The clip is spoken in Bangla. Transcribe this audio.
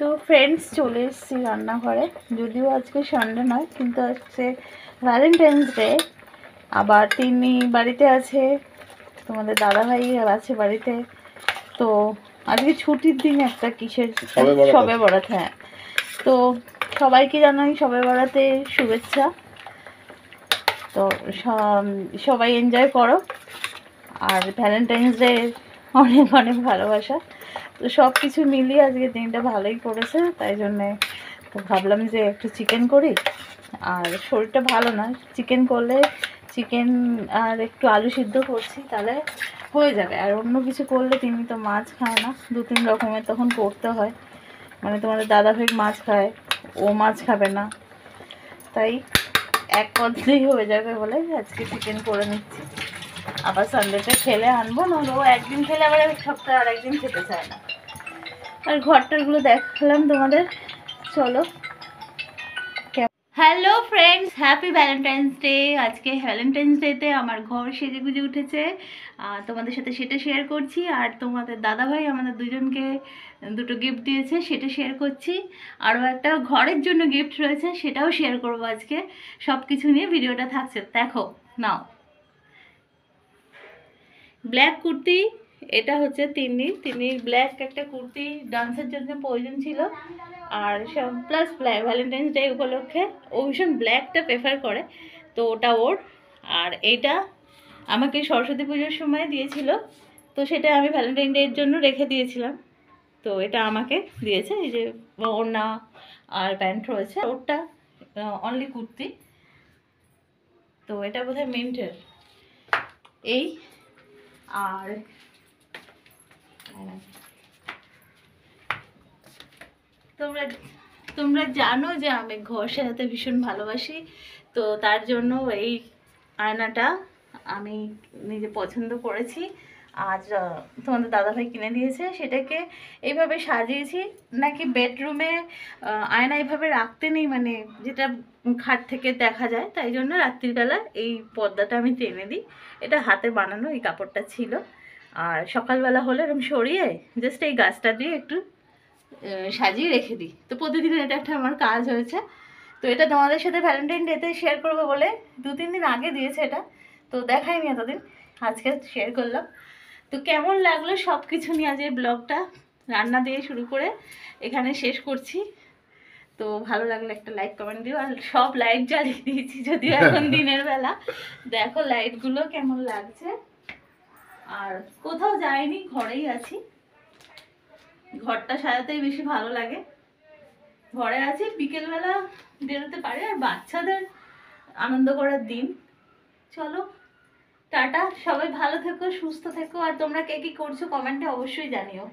তো ফ্রেন্ডস চলে এসেছি রান্নাঘরে, যদিও আজকে সানডে নয়, কিন্তু আজকে ভ্যালেন্টাইন্স ডে। আবার তিনি বাড়িতে আছে, তোমাদের দাদাভাই আছে বাড়িতে। তো আজকে ছুটির দিন, একটা কিসের সবে বরাত। হ্যাঁ, তো সবাইকে জানাই সবে বরাতে শুভেচ্ছা। তো সবাই এনজয় করো, আর ভ্যালেন্টাইন্স ডে অনেক অনেক ভালোবাসা। তো সব কিছু মিলিয়ে আজকে দিনটা ভালোই করেছে, তাই জন্যে তো ভাবলাম যে একটু চিকেন করি। আর শরীরটা ভালো না, চিকেন করলে চিকেন আর একটু আলু সিদ্ধ করছি, তাহলে হয়ে যাবে। আর অন্য কিছু করলে তিনি তো মাছ খায় না, 2-3 রকমের তখন করতে হয়। মানে তোমাদের দাদাভাই মাছ খায়, ও মাছ খাবে না, তাই এক পদ্ধতিই হয়ে যাবে বলে আজকে চিকেন করে নিচ্ছি। আবার সানডেতে খেলে আনবো, নাহলে ও একদিন খেলে আবার এক সপ্তাহে আর একদিন খেতে চায় না। আর ঘরটারগুলো দেখালাম তোমাদের, চলো। Hello friends, happy Valentine's day. আজকে ভ্যালেন্টাইন্স ডেতে আমার ঘর সেজে গুজে উঠেছে, তোমাদের সাথে সেটা শেয়ার করছি। আর তোমাদের দাদাভাই আমাদের দুজনকে দুটো গিফট দিয়েছে, সেটা শেয়ার করছি। আরও একটা ঘরের জন্য গিফট রয়েছে, সেটাও শেয়ার করবো আজকে। সব কিছু নিয়ে ভিডিওটা থাকছে, দেখো নাও। ব্ল্যাক কুর্তি, এটা হচ্ছে তিন্নির ব্ল্যাক একটা কুর্তি ডান্সের জন্য প্রয়োজন ছিল। আর সব প্লাস ভ্যালেন্টাইন্স ডে উপলক্ষে ও ভীষণ ব্ল্যাকটা প্রেফার করে, তো ওটা ওর। আর এইটা আমাকে সরস্বতী পুজোর সময় দিয়েছিল, তো সেটা আমি ভ্যালেন্টাইন ডের জন্য রেখে দিয়েছিলাম। তো এটা আমাকে দিয়েছে, এই যে ওড়না আর প্যান্ট রয়েছে, ওরটা অনলি কুর্তি। তো এটা বোধহয় মিন্টের এই। আর তোমরা জানো যে আমি ঘর সাজাতে ভীষণ ভালোবাসি, তো তার জন্য এই আয়নাটা আমি নিজে পছন্দ করেছি। আজ তোমাদের দাদাভাই কিনে দিয়েছে, সেটাকে এইভাবে সাজিয়েছি। নাকি বেডরুমে আয়না এইভাবে রাখতে নেই, মানে যেটা খাট থেকে দেখা যায়, তাই জন্য রাত্রিবেলা এই পর্দাটা আমি টেনে দিই। এটা হাতে বানানো, এই কাপড়টা ছিল। আর সকালবেলা হলে এরকম সরিয়ে জাস্ট এই গাছটা দিয়ে একটু সাজিয়ে রেখে দিই। তো প্রতিদিন এটা একটা আমার কাজ হয়েছে। তো এটা তোমাদের সাথে ভ্যালেন্টাইন ডেতে শেয়ার করবো বলে 2-3 দিন আগে দিয়েছে এটা, তো দেখাইনি এতদিন, আজকে শেয়ার করলাম। তো কেমন লাগলো সব কিছু নিয়ে আজ এই ব্লগটা, রান্না দিয়ে শুরু করে এখানে শেষ করছি। তো ভালো লাগলে একটা লাইক কমেন্ট দিও। আর সব লাইট জ্বালিয়ে দিয়েছি, যদিও এখন দিনের বেলা। দেখো লাইটগুলো কেমন লাগছে। আর কোথাও যাইনি, ঘরেই আছি। ঘরটা সাজাতেই বেশি ভালো লাগে, ঘরে আছি। বিকেলবেলা বেরোতে পারে, আর বাচ্চাদের আনন্দ করার দিন। চলো টাটা, সবাই ভালো থেকো, সুস্থ থেকো। আর তোমরা কে কি করছো কমেন্টে অবশ্যই জানিও।